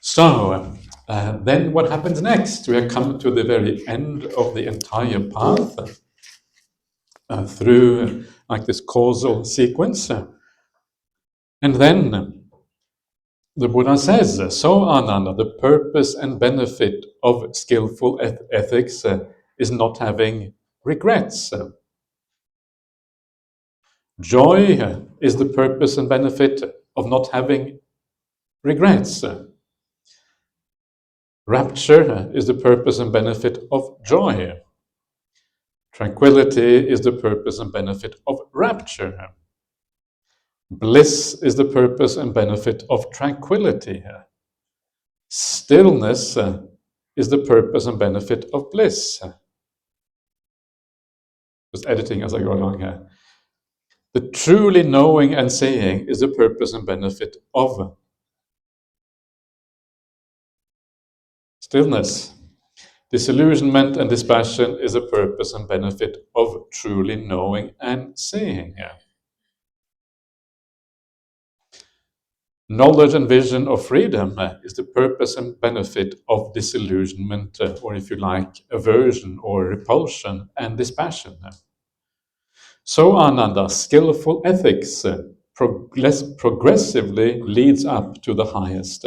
So, then what happens next? We are coming to the very end of the entire path through like this causal sequence. And then the Buddha says, so Ananda, the purpose and benefit of skillful ethics is not having regrets. Joy is the purpose and benefit of not having regrets. Rapture is the purpose and benefit of joy. Tranquility is the purpose and benefit of rapture. Bliss is the purpose and benefit of tranquility. Stillness is the purpose and benefit of bliss. Just editing as I go along here. The truly knowing and seeing is the purpose and benefit of stillness. Disillusionment and dispassion is the purpose and benefit of truly knowing and seeing. Knowledge and vision of freedom is the purpose and benefit of disillusionment, or if you like, aversion or repulsion and dispassion. So Ananda, skillful ethics progressively leads up to the highest.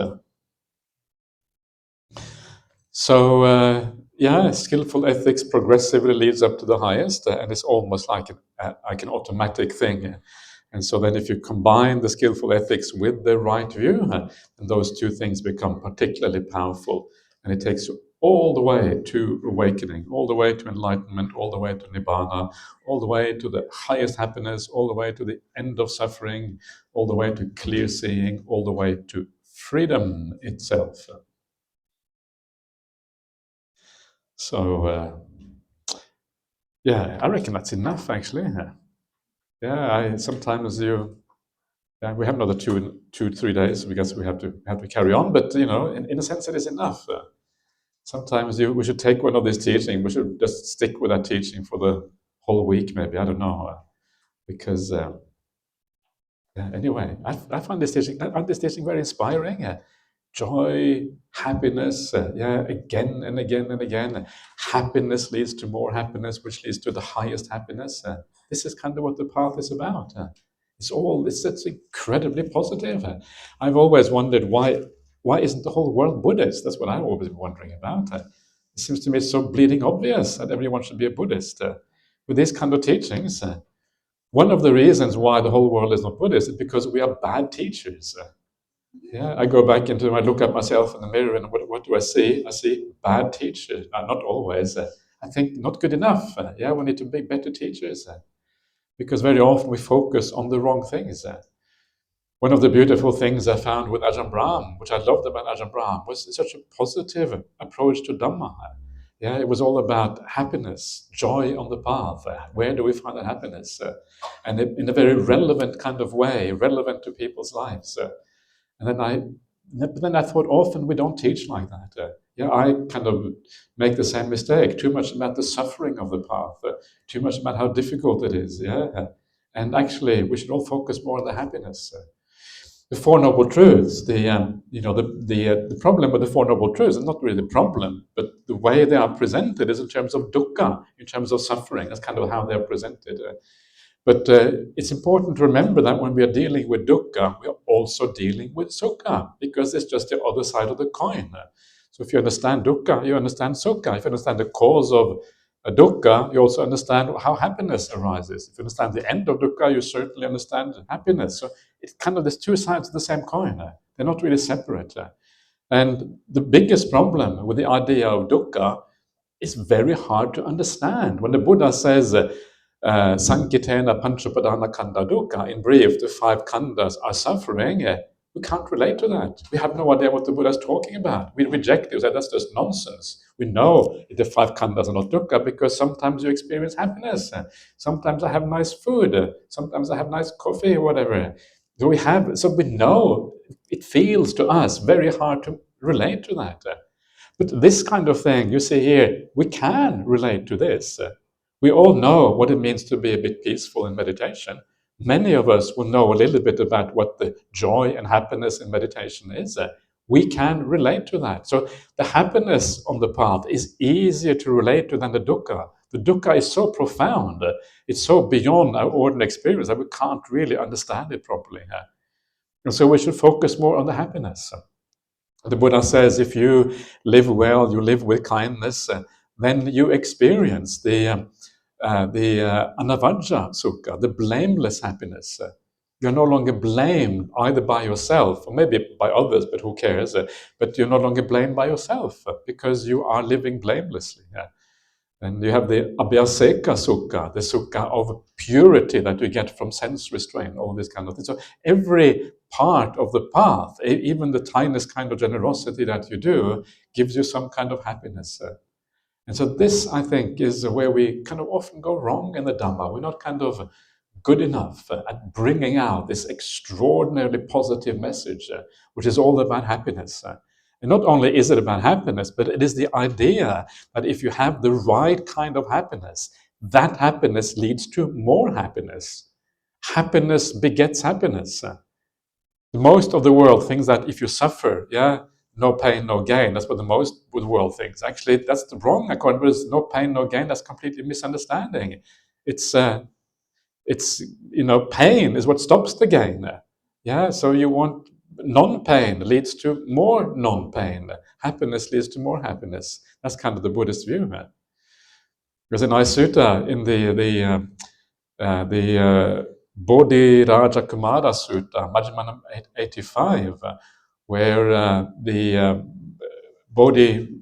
Skillful ethics progressively leads up to the highest, and it's almost like an automatic thing. And so then if you combine the skillful ethics with the right view, then those two things become particularly powerful, and it takes you all the way to awakening, all the way to enlightenment, all the way to nibbana, all the way to the highest happiness, all the way to the end of suffering, all the way to clear seeing, all the way to freedom itself. So, I reckon that's enough, actually. Sometimes we have another 3 days because we have to carry on. But in a sense, it is enough. Sometimes we should take one of these teaching. We should just stick with that teaching for the whole week, maybe. I don't know, because anyway, I find this teaching very inspiring. Joy, happiness, again and again and again. Happiness leads to more happiness, which leads to the highest happiness. This is kind of what the path is about. It's incredibly positive. I've always wondered why isn't the whole world Buddhist? That's what I've always been wondering about. It seems to me so bleeding obvious that everyone should be a Buddhist. With these kind of teachings, one of the reasons why the whole world is not Buddhist is because we are bad teachers. I go back I look at myself in the mirror, and what do I see? I see bad teachers. Not always. I think not good enough. We need to be better teachers. Because very often we focus on the wrong things. One of the beautiful things I found with Ajahn Brahm, which I loved about Ajahn Brahm, was such a positive approach to Dhamma. It was all about happiness, joy on the path. Where do we find that happiness? And in a very relevant kind of way, relevant to people's lives. And then I thought often we don't teach like that. I kind of make the same mistake. Too much about the suffering of the path. Too much about how difficult it is. And actually, we should all focus more on the happiness. The Four Noble Truths. The problem with the Four Noble Truths is not really the problem, but the way they are presented is in terms of dukkha, in terms of suffering. That's kind of how they're presented. But it's important to remember that when we are dealing with dukkha, we are also dealing with sukha, because it's just the other side of the coin. So if you understand dukkha, you understand sukha. If you understand the cause of dukkha, you also understand how happiness arises. If you understand the end of dukkha, you certainly understand happiness. So it's kind of there's two sides of the same coin. They're not really separate. And the biggest problem with the idea of dukkha is very hard to understand. When the Buddha says, Sankitena Panchapadana Kanda Dukkha, in brief, the 5 khandas are suffering, we can't relate to that. We have no idea what the Buddha is talking about. We reject it. We say that's just nonsense. We know the 5 khandas are not dukkha because sometimes you experience happiness. Sometimes I have nice food. Sometimes I have nice coffee or whatever. So we know it feels to us very hard to relate to that. But this kind of thing, you see here, we can relate to this. We all know what it means to be a bit peaceful in meditation. Many of us will know a little bit about what the joy and happiness in meditation is. we can relate to that. So the happiness on the path is easier to relate to than the dukkha. The dukkha is so profound, it's so beyond our ordinary experience that we can't really understand it properly. And so we should focus more on the happiness. The Buddha says if you live well, you live with kindness, then you experience the Anavajja Sukha, the blameless happiness. You're no longer blamed either by yourself or maybe by others, but who cares? But you're no longer blamed by yourself because you are living blamelessly. And you have the Abhyaseka Sukha, the Sukha of purity that you get from sense restraint, all this kind of thing. So every part of the path, even the tiniest kind of generosity that you do, gives you some kind of happiness. And so this, I think, is where we kind of often go wrong in the Dhamma. We're not kind of good enough at bringing out this extraordinarily positive message, which is all about happiness. And not only is it about happiness, but it is the idea that if you have the right kind of happiness, that happiness leads to more happiness. Happiness begets happiness. Most of the world thinks that if you suffer, no pain, no gain. That's what the most of the world thinks. Actually, that's wrong. According to Buddhism, no pain, no gain. That's completely misunderstanding. It's pain is what stops the gain. So you want non-pain leads to more non-pain. Happiness leads to more happiness. That's kind of the Buddhist view. There's a nice sutta in the Bodhi Raja Kumara Sutta, Majjhima 85, where the Bodhi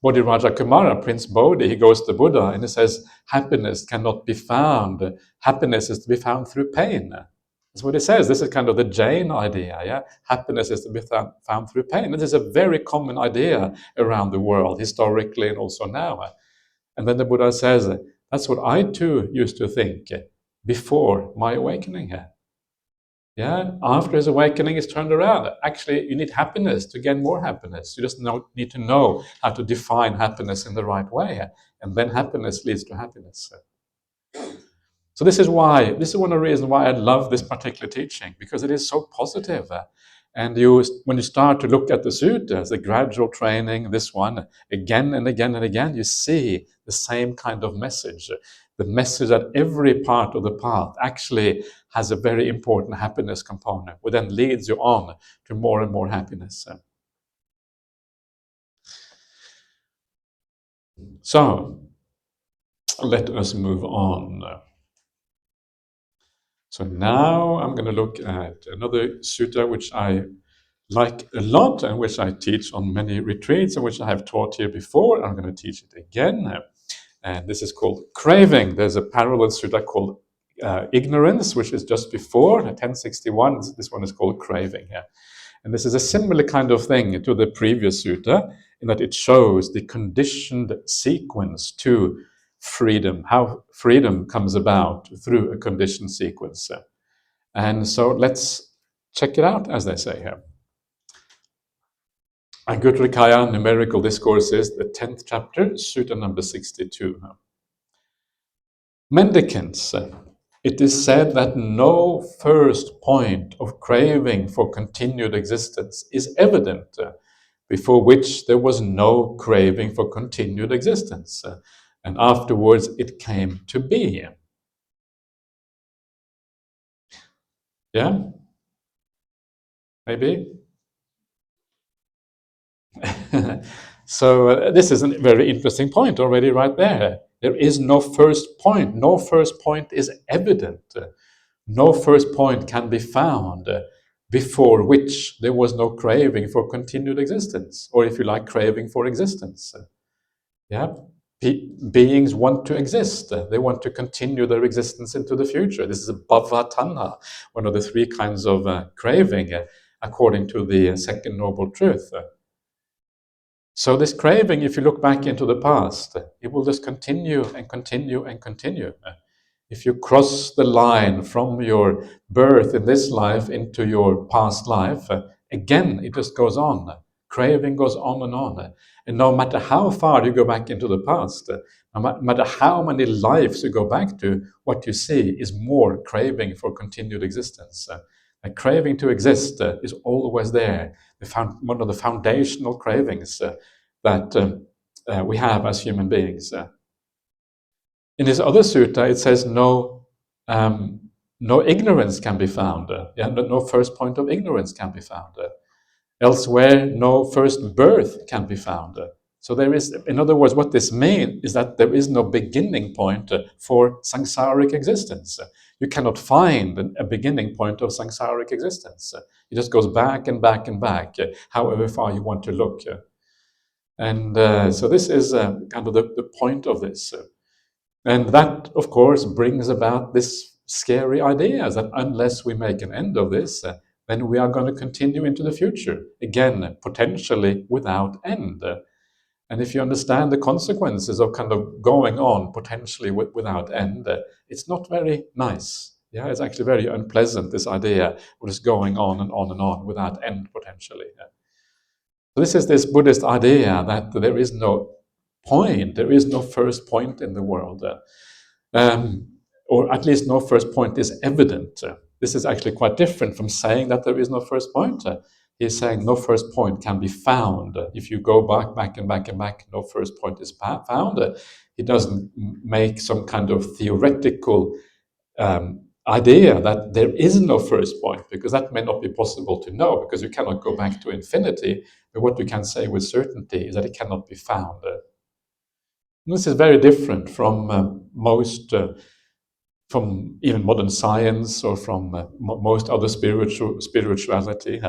Raja Kumara, Prince Bodhi, he goes to the Buddha and he says, happiness cannot be found. Happiness is to be found through pain. That's what he says. This is kind of the Jain idea. Happiness is to be found through pain. This is a very common idea around the world, historically and also now. And then the Buddha says, that's what I too used to think before my awakening here. After his awakening is turned around. Actually, you need happiness to gain more happiness. You just need to know how to define happiness in the right way. And then happiness leads to happiness. So this is one of the reasons why I love this particular teaching, because it is so positive. And when you start to look at the suttas, the gradual training, this one, again and again and again, you see the same kind of message. The message that every part of the path actually has a very important happiness component, which then leads you on to more and more happiness. So, let us move on. So now I'm going to look at another sutta which I like a lot and which I teach on many retreats and which I have taught here before. I'm going to teach it again. And this is called craving. There's a parallel sutta called ignorance, which is just before 1061. This one is called craving. And this is a similar kind of thing to the previous sutta in that it shows the conditioned sequence to freedom, how freedom comes about through a conditioned sequence. And so let's check it out, as they say here. Anguttara Nikaya Numerical Discourses, the 10th chapter, Sutta number 62. Mendicants, it is said that no first point of craving for continued existence is evident, before which there was no craving for continued existence, and afterwards it came to be. Yeah? Maybe? So this is a very interesting point already right there. There is no first point. No first point is evident. No first point can be found before which there was no craving for continued existence, or if you like, craving for existence. Beings want to exist. They want to continue their existence into the future. This is a bhava tanha, one of the three kinds of craving, according to the second noble truth. So this craving, if you look back into the past, it will just continue and continue and continue. If you cross the line from your birth in this life into your past life, again, it just goes on. Craving goes on and on. And no matter how far you go back into the past, no matter how many lives you go back to, what you see is more craving for continued existence. A craving to exist is always there. One of the foundational cravings that we have as human beings. In this other sutta, it says no ignorance can be found. No first point of ignorance can be found. Elsewhere, no first birth can be found. So there is, in other words, what this means is that there is no beginning point for samsaric existence. You cannot find a beginning point of samsaric existence. It just goes back and back and back, however far you want to look. And so this is kind of the point of this. And that, of course, brings about this scary idea that unless we make an end of this, then we are going to continue into the future, again, potentially without end. And if you understand the consequences of kind of going on potentially without end, it's not very nice. Yeah, it's actually very unpleasant, this idea of just going on and on and on without end potentially. So this is this Buddhist idea that there is no point, there is no first point in the world. Or at least no first point is evident. This is actually quite different from saying that there is no first point. He's saying no first point can be found. If you go back and back and back, no first point is found. He doesn't make some kind of theoretical idea that there is no first point, because that may not be possible to know, because you cannot go back to infinity. But what you can say with certainty is that it cannot be found. This is very different from from even modern science or from most other spirituality.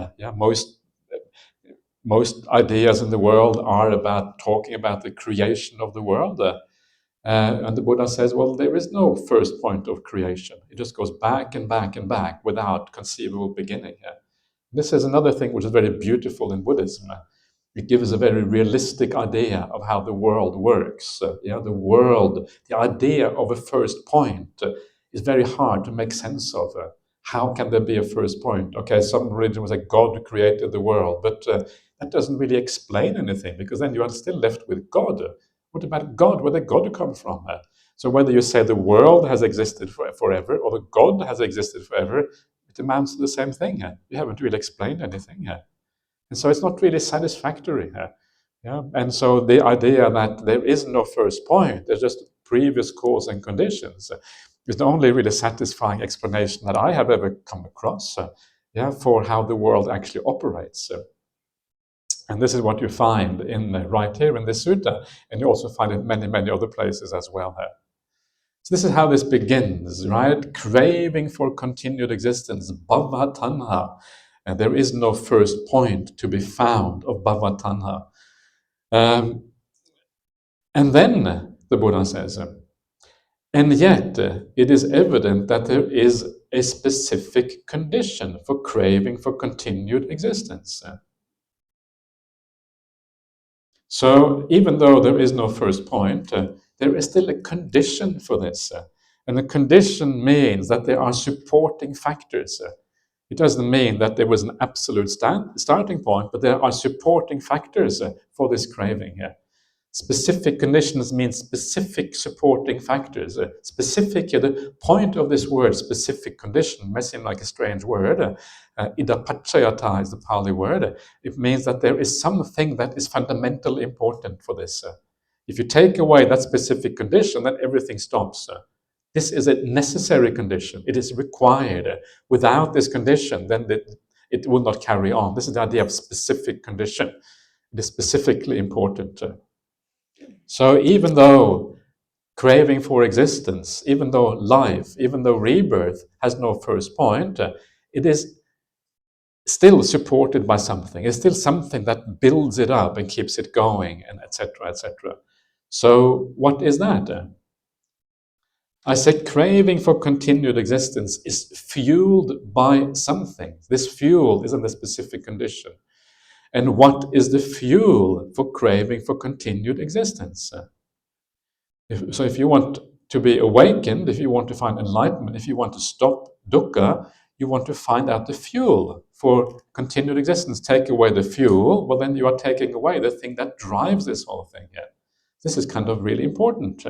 Most ideas in the world are about talking about the creation of the world. And the Buddha says, well, there is no first point of creation. It just goes back and back and back without conceivable beginning. This is another thing which is very beautiful in Buddhism. It gives a very realistic idea of how the world works. The idea of a first point is very hard to make sense of. How can there be a first point? Okay, some religion will say God created the world, but that doesn't really explain anything, because then you are still left with God. What about God? Where did God come from? So whether you say the world has existed forever or the God has existed forever, it amounts to the same thing. You haven't really explained anything. And so it's not really satisfactory. And so the idea that there is no first point, there's just previous cause and conditions, is the only really satisfying explanation that I have ever come across for how the world actually operates. And this is what you find right here in this sutta, and you also find it in many, many other places as well. So this is how this begins, right? Craving for continued existence, bhava tanha. And there is no first point to be found of bhava tanha. And then the Buddha says, and yet it is evident that there is a specific condition for craving for continued existence. So even though there is no first point, there is still a condition for this. And the condition means that there are supporting factors. It doesn't mean that there was an absolute starting point, but there are supporting factors for this craving here. Specific conditions mean specific supporting factors. The point of this word, specific condition, may seem like a strange word. Idapachayata is the Pali word. It means that there is something that is fundamentally important for this. If you take away that specific condition, then everything stops. This is a necessary condition. It is required. Without this condition, then it will not carry on. This is the idea of specific condition. It is specifically important. So even though craving for existence, even though life, even though rebirth has no first point, it is still supported by something. It's still something that builds it up and keeps it going, and etc., etc. So what is that? I said craving for continued existence is fueled by something. This fuel is in a specific condition. And what is the fuel for craving for continued existence? So if you want to be awakened, if you want to find enlightenment, if you want to stop dukkha, you want to find out the fuel for continued existence. Take away the fuel, well, then you are taking away the thing that drives this whole thing. This is kind of really important.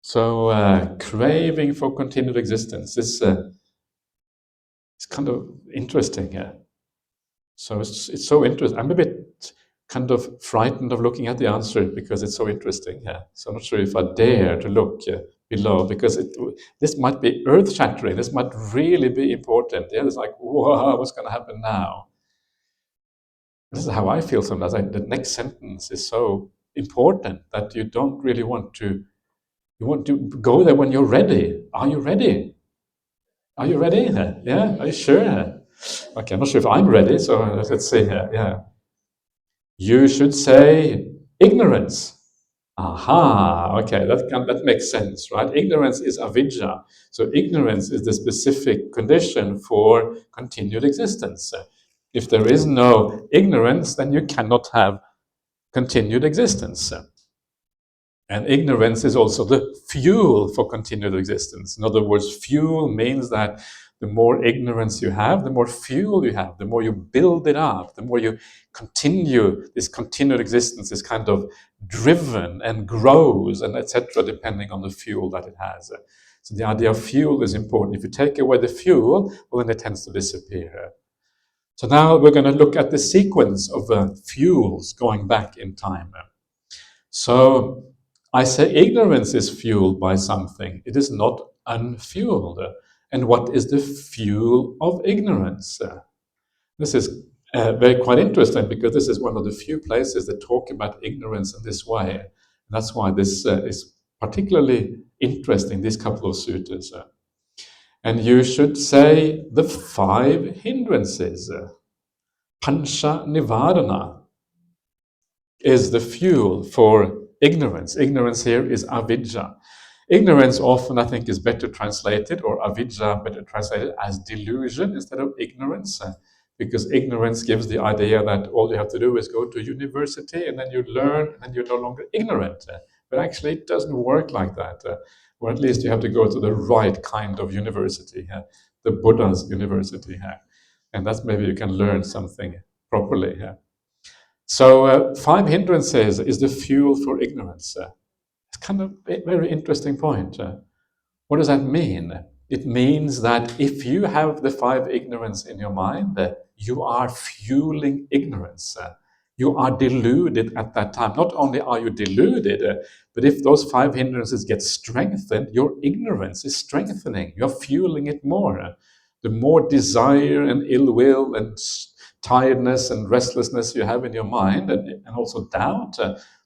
So craving for continued existence. It's kind of interesting. So it's so interesting. I'm a bit kind of frightened of looking at the answer because it's so interesting. So I'm not sure if I dare to look below, because this might be earth-shattering. This might really be important. It's like, whoa, what's going to happen now? This is how I feel sometimes. The next sentence is so important that you don't really want to. You want to go there when you're ready. Are you ready? Are you ready? Yeah. Are you sure? Okay, I'm not sure if I'm ready. So let's see here. Yeah. You should say ignorance. Aha, okay, that makes sense, right? Ignorance is avidya. So ignorance is the specific condition for continued existence. If there is no ignorance, then you cannot have continued existence. And ignorance is also the fuel for continued existence. In other words, fuel means that the more ignorance you have, the more fuel you have, the more you build it up, the more you continue this continued existence is kind of driven and grows and etc., depending on the fuel that it has. So the idea of fuel is important. If you take away the fuel, well, then it tends to disappear. So now we're going to look at the sequence of fuels going back in time. So I say ignorance is fueled by something. It is not unfueled. And what is the fuel of ignorance? This is very quite interesting, because this is one of the few places that talk about ignorance in this way. And that's why this is particularly interesting, these couple of suttas. And you should say the 5 hindrances. Pancha nivarana is the fuel for ignorance. Ignorance here is avidya. Ignorance often, I think, is better translated, or avidya better translated, as delusion instead of ignorance, because ignorance gives the idea that all you have to do is go to university and then you learn and you're no longer ignorant. But actually, it doesn't work like that. Or at least you have to go to the right kind of university, the Buddha's university. And that's maybe you can learn something properly. So 5 hindrances is the fuel for ignorance. It's kind of a very interesting point. What does that mean? It means that if you have the 5 ignorance in your mind, you are fueling ignorance. You are deluded at that time. Not only are you deluded, but if those 5 hindrances get strengthened, your ignorance is strengthening. You're fueling it more. The more desire and ill will and tiredness and restlessness you have in your mind, and also doubt,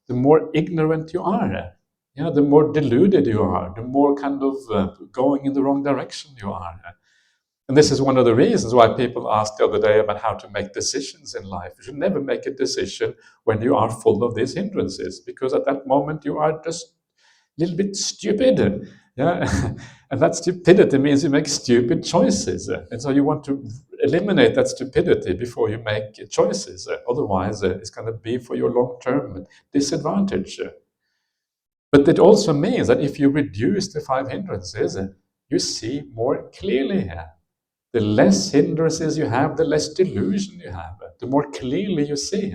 the more ignorant you are. The more deluded you are, the more kind of going in the wrong direction you are. And this is one of the reasons why people asked the other day about how to make decisions in life. You should never make a decision when you are full of these hindrances, because at that moment you are just a little bit stupid. And that stupidity means you make stupid choices. And so you want to eliminate that stupidity before you make choices. Otherwise, it's going to be for your long-term disadvantage. But it also means that if you reduce the 5 hindrances, you see more clearly. The less hindrances you have, the less delusion you have, the more clearly you see.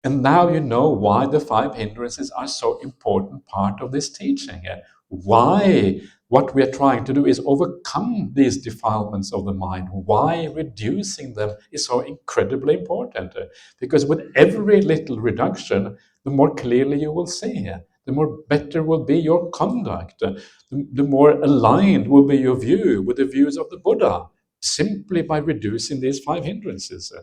And now you know why the 5 hindrances are so important part of this teaching. Why what we are trying to do is overcome these defilements of the mind. Why reducing them is so incredibly important. Because with every little reduction, the more clearly you will see. The more better will be your conduct. The more aligned will be your view with the views of the Buddha, simply by reducing these 5 hindrances.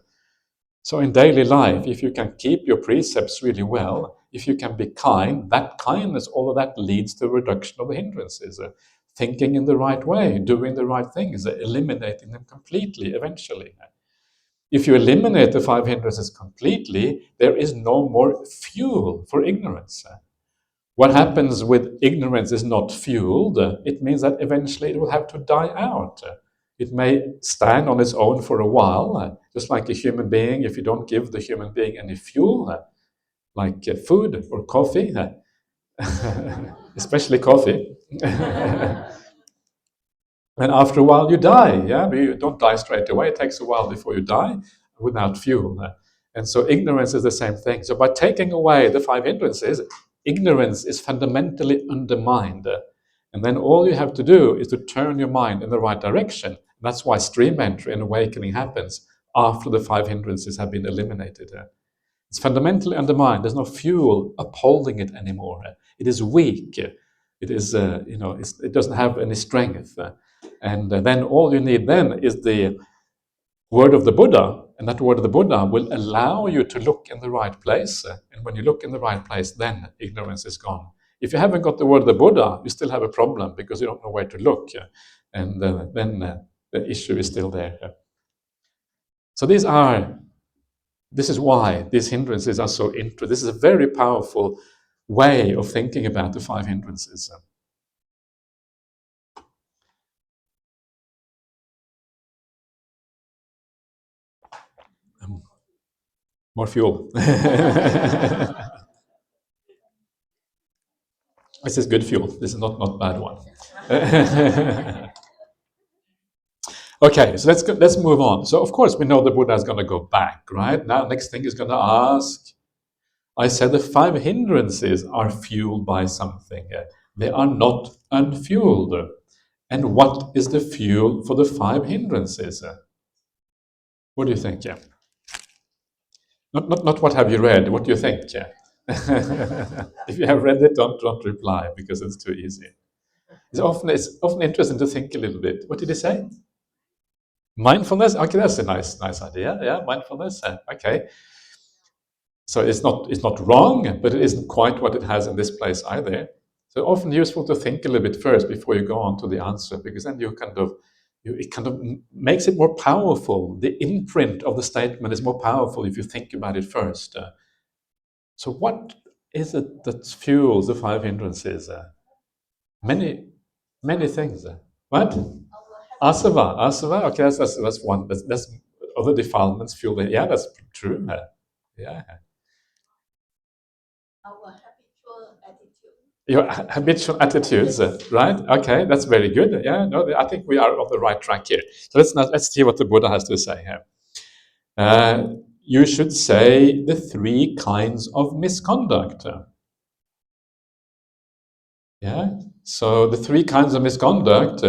So in daily life, if you can keep your precepts really well, if you can be kind, that kindness, all of that leads to a reduction of the hindrances. Thinking in the right way, doing the right things, eliminating them completely eventually. If you eliminate the 5 hindrances completely, there is no more fuel for ignorance. What happens with ignorance is not fueled. It means that eventually it will have to die out. It may stand on its own for a while, just like a human being. If you don't give the human being any fuel, like food or coffee, especially coffee, and after a while you die. But you don't die straight away. It takes a while before you die without fuel. And so ignorance is the same thing. So by taking away the 5 hindrances, ignorance is fundamentally undermined. And then all you have to do is to turn your mind in the right direction. That's why stream entry and awakening happens after the five hindrances have been eliminated. It's fundamentally undermined. There's no fuel upholding it anymore. It is weak. It is, it doesn't have any strength. And then all you need then is the word of the Buddha, and that word of the Buddha will allow you to look in the right place. And when you look in the right place, then ignorance is gone. If you haven't got the word of the Buddha, you still have a problem because you don't know where to look. And then the issue is still there. So this is why these hindrances are so interesting. This is a very powerful way of thinking about the five hindrances. More fuel. This is good fuel. This is not bad one. Okay, so let's move on. So of course we know the Buddha is going to go back, right? Now next thing is going to ask. I said the five hindrances are fueled by something. They are not unfueled. And what is the fuel for the five hindrances? What do you think? Yeah. Not what have you read? What do you think? Yeah. If you have read it, don't reply because it's too easy. It's often interesting to think a little bit. What did he say? Mindfulness. Okay, that's a nice idea. Yeah, mindfulness. Okay. So it's not wrong, but it isn't quite what it has in this place either. So often useful to think a little bit first before you go on to the answer, because then it kind of makes it more powerful. The imprint of the statement is more powerful if you think about it first. So what is it that fuels the five hindrances? Many things. What? Asava. Okay, that's one. That's other defilements fuel it. Yeah, that's true. Yeah. Your habitual attitudes, right? Okay, that's very good. Yeah, no, I think we are on the right track here. So let's see what the Buddha has to say here. You should say the three kinds of misconduct. Yeah. So the three kinds of misconduct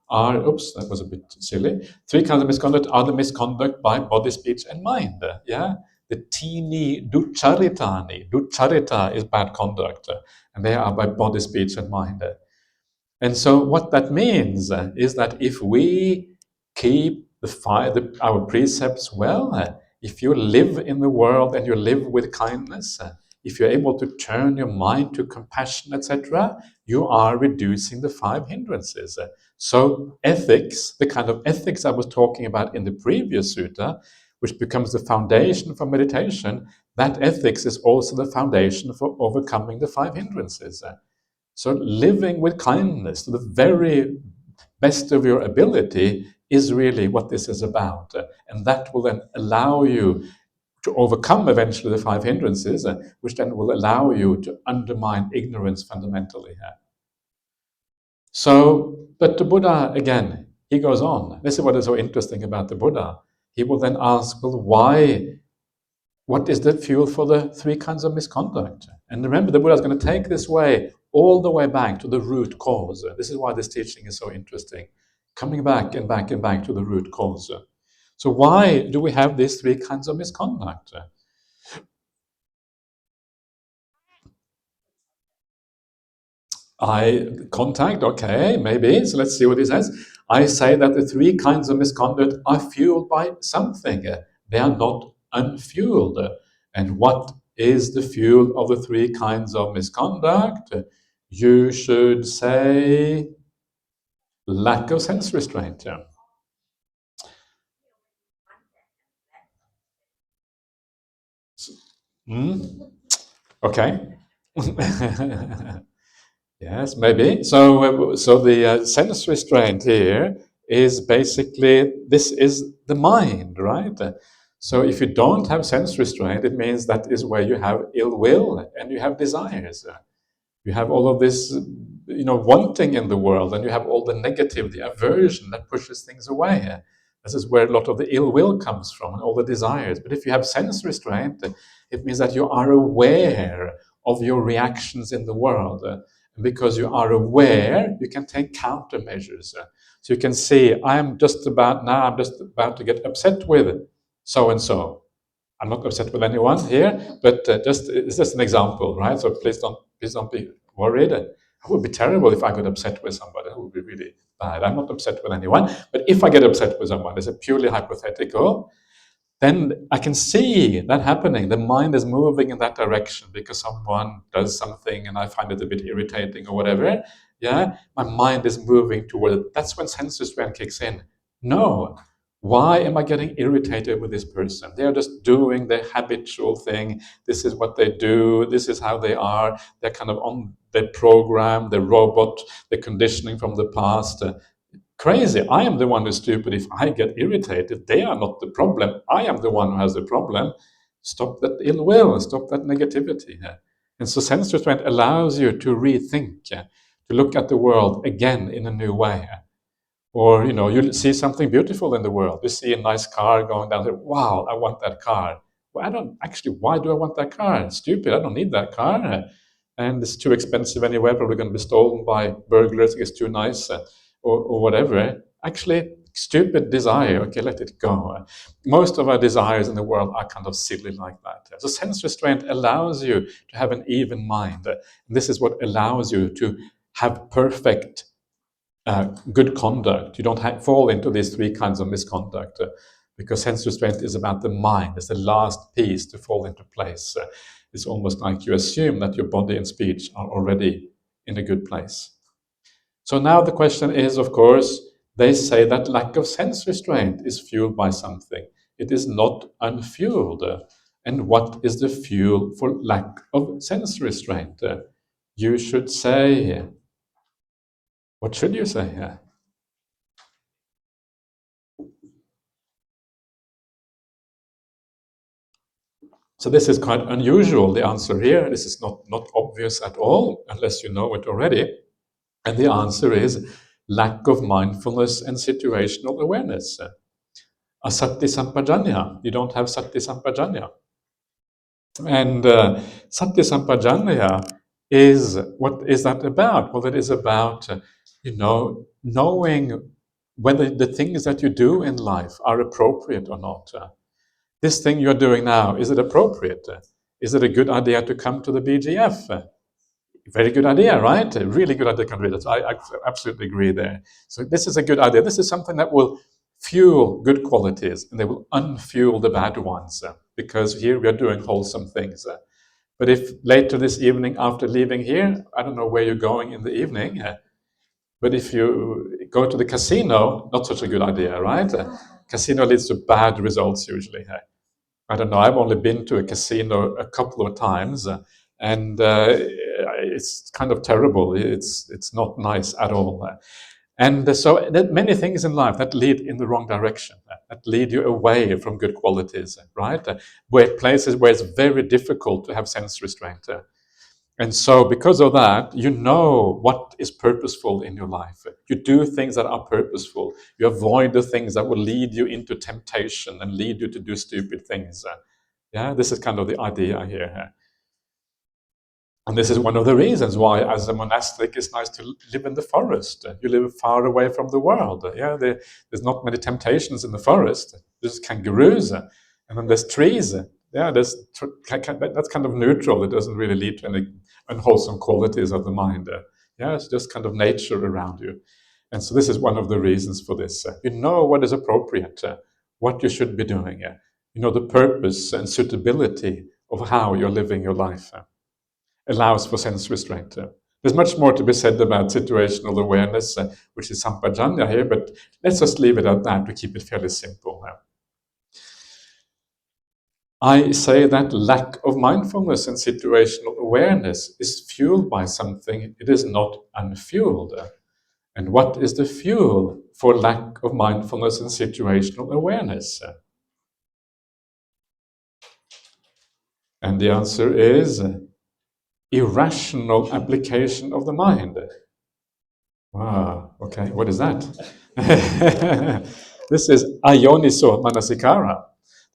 are. Oops, that was a bit silly. Three kinds of misconduct are the misconduct by body, speech, and mind. Yeah. The tini ducharitani. Ducharita is bad conduct, and they are by body, speech, and mind. And so what that means is that if we keep our precepts well, if you live in the world and you live with kindness, if you're able to turn your mind to compassion, etc., you are reducing the five hindrances. So ethics, the kind of ethics I was talking about in the previous sutta, which becomes the foundation for meditation, that ethics is also the foundation for overcoming the five hindrances. So living with kindness to the very best of your ability is really what this is about. And that will then allow you to overcome eventually the five hindrances, which then will allow you to undermine ignorance fundamentally. So, but the Buddha, again, he goes on. This is what is so interesting about the Buddha. He will then ask, well, why? What is the fuel for the three kinds of misconduct? And remember, the Buddha is going to take this way all the way back to the root cause. This is why this teaching is so interesting. Coming back and back and back to the root cause. So why do we have these three kinds of misconduct? Okay, maybe. So let's see what he says. I say that the three kinds of misconduct are fueled by something. They are not unfueled. And what is the fuel of the three kinds of misconduct? You should say lack of sense restraint. Yeah. Hmm? Okay. Yes, maybe. So the sense restraint here is basically this is the mind, right? So if you don't have sense restraint, it means that is where you have ill will and you have desires. You have all of this, wanting in the world, and you have all the negative, the aversion that pushes things away. This is where a lot of the ill will comes from and all the desires. But if you have sense restraint, it means that you are aware of your reactions in the world. And because you are aware, you can take countermeasures. So you can see, I'm just about to get upset with so and so. I'm not upset with anyone here, but it's just an example, right? So please don't be worried. It would be terrible if I got upset with somebody. That would be really bad. I'm not upset with anyone, but if I get upset with someone, it's a purely hypothetical. Then I can see that happening. The mind is moving in that direction because someone does something and I find it a bit irritating or whatever. Yeah, my mind is moving toward it. That's when sense restraint kicks in. No, why am I getting irritated with this person? They are just doing their habitual thing. This is what they do. This is how they are. They're kind of on their program, the robot, the conditioning from the past. Crazy. I am the one who's stupid if I get irritated. They are not the problem. I am the one who has the problem. Stop that ill will, stop that negativity. And so sense restraint allows you to rethink, to look at the world again in a new way. Or, you see something beautiful in the world. You see a nice car going down there. Wow, I want that car. Well, why do I want that car? It's stupid. I don't need that car. And it's too expensive anyway, probably going to be stolen by burglars. It's too nice or whatever. Actually, stupid desire. Okay, let it go. Most of our desires in the world are kind of silly like that. So sense restraint allows you to have an even mind. And this is what allows you to have perfect good conduct. You don't fall into these three kinds of misconduct because sense restraint is about the mind. It's the last piece to fall into place. It's almost like you assume that your body and speech are already in a good place. So now the question is, of course, they say that lack of sense restraint is fueled by something. It is not unfueled. And what is the fuel for lack of sense restraint? You should say, what should you say? So this is quite unusual, the answer here. This is not obvious at all, unless you know it already. And the answer is lack of mindfulness and situational awareness. Asati sampajanya. You don't have sati sampajanya. And sati sampajanya what is that about? Well, it is about, knowing whether the things that you do in life are appropriate or not. This thing you're doing now, is it appropriate? Is it a good idea to come to the BGF? Very good idea, right? A really good idea, Conrad. I absolutely agree there. So this is a good idea. This is something that will fuel good qualities and they will unfuel the bad ones because here we are doing wholesome things. But if later this evening, after leaving here, I don't know where you're going in the evening, but if you go to the casino, not such a good idea, right? Casino leads to bad results usually. I don't know. I've only been to a casino a couple of times, and it's kind of terrible. It's not nice at all. And so there are many things in life that lead in the wrong direction, that lead you away from good qualities, right? Where places where it's very difficult to have sense restraint. And so, because of that, you know what is purposeful in your life. You do things that are purposeful. You avoid the things that will lead you into temptation and lead you to do stupid things. Yeah, this is kind of the idea here. And this is one of the reasons why, as a monastic, it's nice to live in the forest. You live far away from the world. Yeah, there's not many temptations in the forest. There's kangaroos, and then there's trees. Yeah, that's kind of neutral. It doesn't really lead to any unwholesome qualities of the mind. Yeah, it's just kind of nature around you. And so this is one of the reasons for this. You know what is appropriate, what you should be doing. You know the purpose and suitability of how you're living your life. Allows for sense restraint. There's much more to be said about situational awareness, which is sampajanya here, but let's just leave it at that to keep it fairly simple. I say that lack of mindfulness and situational awareness is fueled by something. It is not unfueled. And what is the fuel for lack of mindfulness and situational awareness? And the answer is irrational application of the mind. Ah, okay, what is that? This is Ayoniso Manasikara.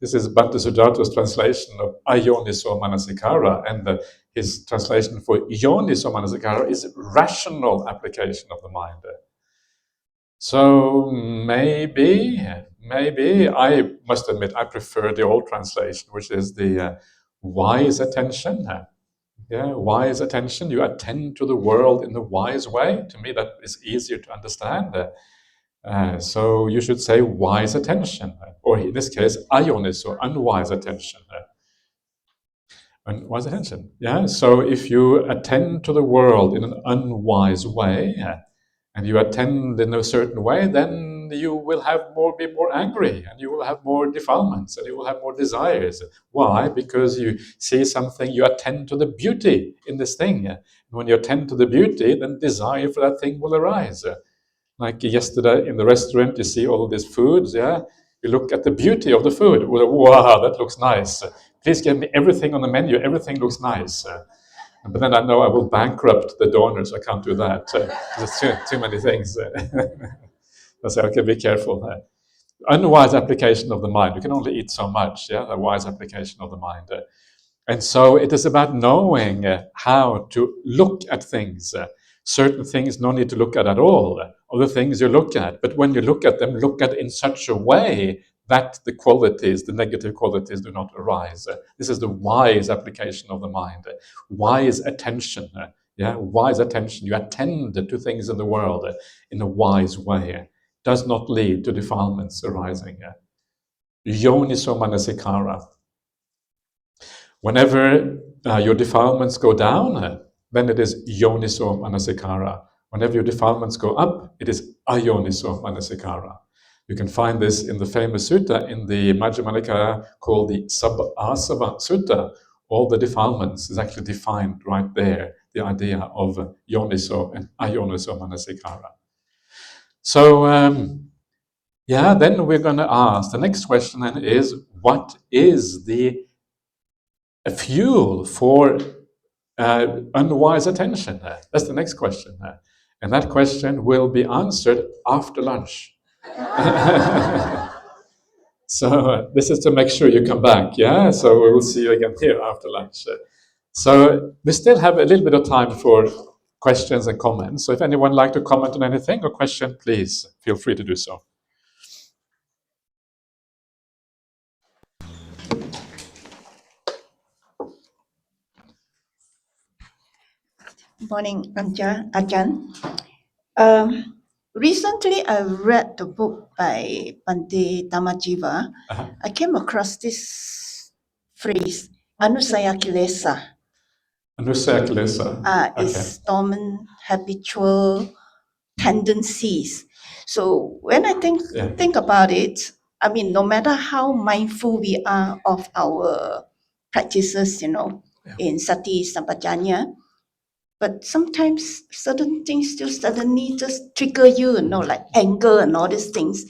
This is Bhante Sujata's translation of Ayoniso Manasikara, and his translation for Yoniso Manasikara is rational application of the mind. So maybe I must admit I prefer the old translation, which is the wise attention. Yeah, wise attention. You attend to the world in a wise way. To me, that is easier to understand. So you should say wise attention, or in this case, ayoniso, unwise attention. Unwise attention. Yeah. So if you attend to the world in an unwise way, and you attend in a certain way, then you will be more angry, and you will have more defilements, and you will have more desires. Why? Because you see something, you attend to the beauty in this thing. When you attend to the beauty, then desire for that thing will arise. Like yesterday in the restaurant, you see all of these foods, yeah? You look at the beauty of the food. Well, wow, that looks nice. Please give me everything on the menu. Everything looks nice. But then I know I will bankrupt the donors. I can't do that. There's too many things. I say, okay, be careful. Unwise application of the mind. You can only eat so much. Yeah, a wise application of the mind. And so it is about knowing how to look at things. Certain things no need to look at all. Other things you look at, but when you look at them, look at in such a way that the qualities, the negative qualities, do not arise. This is the wise application of the mind. Wise attention. Yeah, wise attention. You attend to things in the world in a wise way. Does not lead to defilements arising. Yoniso manasikara. Whenever your defilements go down, then it is yoniso manasikara. Whenever your defilements go up, it is ayoniso manasikara. You can find this in the famous sutta in the Majjhima Nikaya called the Sabasava Sutta. All the defilements is actually defined right there, the idea of yoniso and ayoniso manasikara. So, then we're going to ask, the next question then is, what is the fuel for unwise attention? That's the next question. And that question will be answered after lunch. So this is to make sure you come back, yeah? So we will see you again here after lunch. So we still have a little bit of time for questions and comments. So if anyone would like to comment on anything or question, please feel free to do so. Morning, Ajahn. Recently, I read the book by Bhante Dhammajiva. I came across this phrase, Anusaya Kilesa. Anusaya Kilesa. Is dormant habitual tendencies. So when I think about it, I mean, no matter how mindful we are of our practices, in sati sampajanya, but sometimes certain things still suddenly just trigger you, like anger and all these things,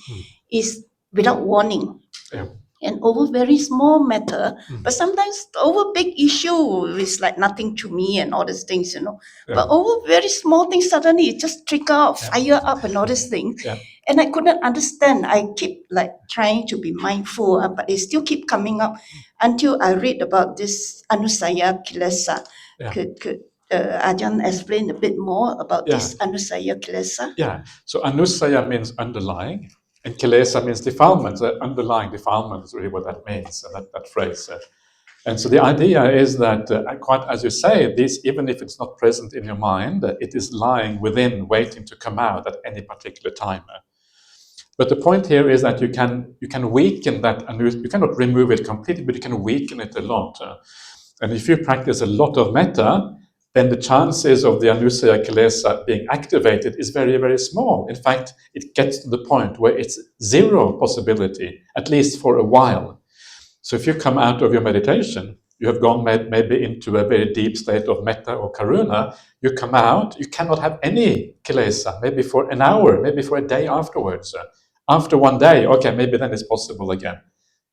is without warning. Yeah. And over very small matter, but sometimes over big issue is like nothing to me and all these things, Yeah. But over very small things, suddenly it just trigger out, fire up and all these things. Yeah. And I couldn't understand. I keep like trying to be mindful, but it still keep coming up until I read about this Anusaya Kilesa. Yeah. Could Ajahn explain a bit more about this Anusaya Kilesa? Yeah. So Anusaya means underlying, and Kilesa means defilement. Underlying defilement is really what that means, that phrase. And so the idea is that, quite as you say, this, even if it's not present in your mind, it is lying within, waiting to come out at any particular time. But the point here is that you can weaken that, and you cannot remove it completely, but you can weaken it a lot. And if you practice a lot of metta, then the chances of the Anusaya Kilesa being activated is very, very small. In fact, it gets to the point where it's zero possibility, at least for a while. So if you come out of your meditation, you have gone maybe into a very deep state of metta or karuna, you come out, you cannot have any kilesa, maybe for an hour, maybe for a day afterwards. After one day, okay, maybe then it's possible again.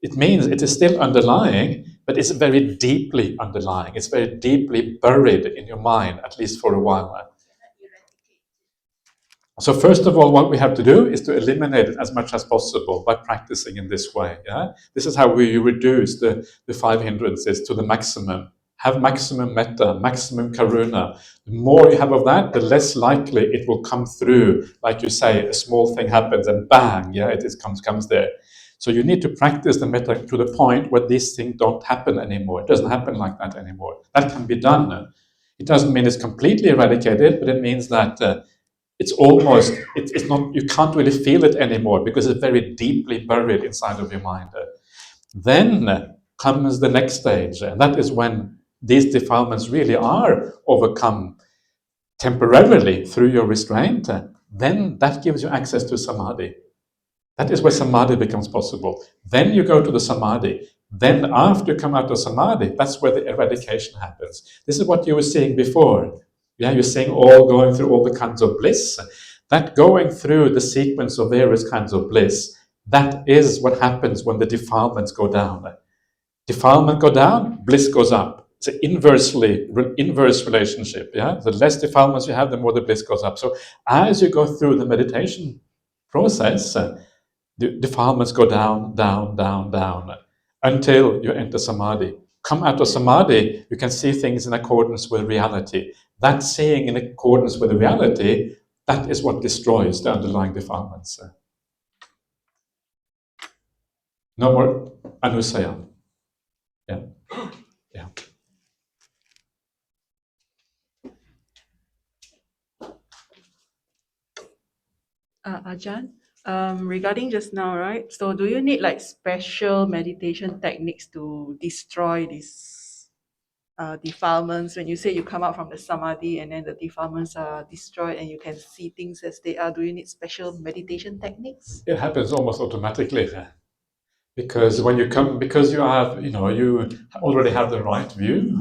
It means it is still underlying, but it's very deeply underlying. It's very deeply buried in your mind, at least for a while. So first of all, what we have to do is to eliminate it as much as possible by practicing in this way. Yeah, this is how we reduce the 5 hindrances to the maximum have maximum metta, maximum karuna. The more you have of that, the less likely it will come through. Like you say, a small thing happens and bang, yeah, it comes there. So you need to practice the metta to the point where these things don't happen anymore. It doesn't happen like that anymore. That can be done. It doesn't mean it's completely eradicated, but it means that it's almost, it's not, you can't really feel it anymore because it's very deeply buried inside of your mind. Then comes the next stage, and that is when these defilements really are overcome temporarily through your restraint. Then that gives you access to samadhi. That is where samadhi becomes possible. Then you go to the samadhi. Then after you come out of samadhi, that's where the eradication happens. This is what you were saying before. Yeah, you're saying all going through all the kinds of bliss. That going through the sequence of various kinds of bliss, that is what happens when the defilements go down. Defilement go down, bliss goes up. It's an inverse relationship. Yeah, the less defilements you have, the more the bliss goes up. So as you go through the meditation process, the defilements go down, down, down, down, until you enter samadhi. Come out of samadhi, you can see things in accordance with reality. That seeing in accordance with the reality, that is what destroys the underlying defilements. No more anusaya. Yeah, yeah. Ajahn, regarding just now, right? So do you need like special meditation techniques to destroy these defilements? When you say you come out from the samadhi and then the defilements are destroyed and you can see things as they are, do you need special meditation techniques? It happens almost automatically. Because when you come, because you have, you already have the right view.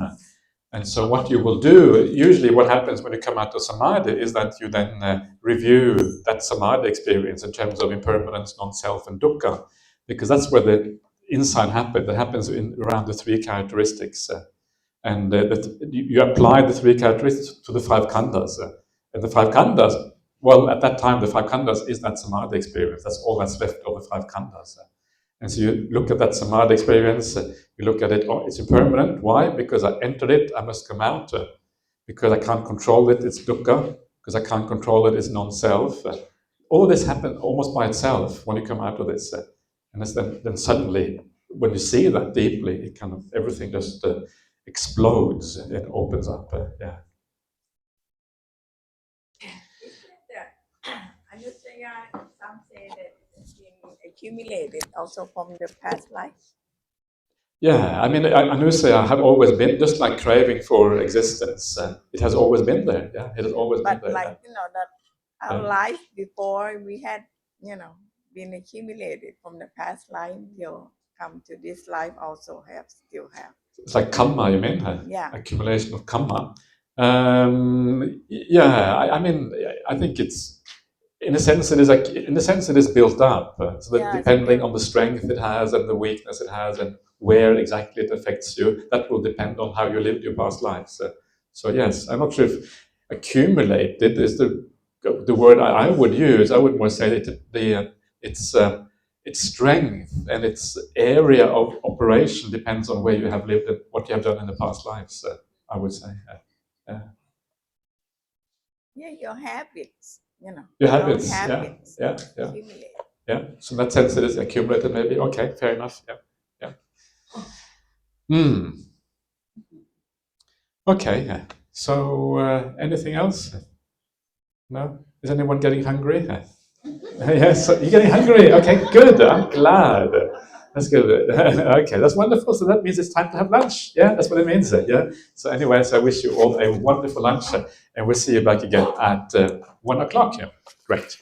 And so what you will do, usually what happens when you come out of samadhi is that you then review that samadhi experience in terms of impermanence, non-self, and dukkha, because that's where the insight happens. That happens around the three characteristics. And you apply the three characteristics to the five khandhas. And the five khandhas, well, at that time, the five khandhas is that samadhi experience. That's all that's left of the five khandhas. And so you look at that samadhi experience, you look at it, oh, it's impermanent. Why? Because I entered it, I must come out. Because I can't control it, it's dukkha. Because I can't control it, it's non-self. All this happens almost by itself when you come out of this. And then suddenly, when you see that deeply, it kind of, everything just explodes and opens up. Yeah. Some say that it's been accumulated also from the past life. Yeah, I mean, anusaya had always been, just like craving for existence. It has always been there. Yeah, it has always been But there. like, that our life before we had, been accumulated from the past life till come to this life also still have. It's like karma, you mean? Yeah. Accumulation of karma. Yeah, I mean, I think it's, in a sense, it is built up. So that depending on the strength it has and the weakness it has and where exactly it affects you, that will depend on how you lived your past lives. So yes, I'm not sure if accumulated is the word I would use. I would more say that its strength and its area of operation depends on where you have lived and what you have done in the past lives. I would say. Yeah, your habits. Your habits, yeah. Accumulate. Yeah, so in that sense it is accumulated maybe. Okay, fair enough. Yeah. Okay, so anything else? No? Is anyone getting hungry? Yes, you're getting hungry. Okay, good. I'm glad. That's good. Okay, that's wonderful. So that means it's time to have lunch. Yeah, that's what it means. Yeah. So anyways, I wish you all a wonderful lunch and we'll see you back again at 1 o'clock. Yeah, great.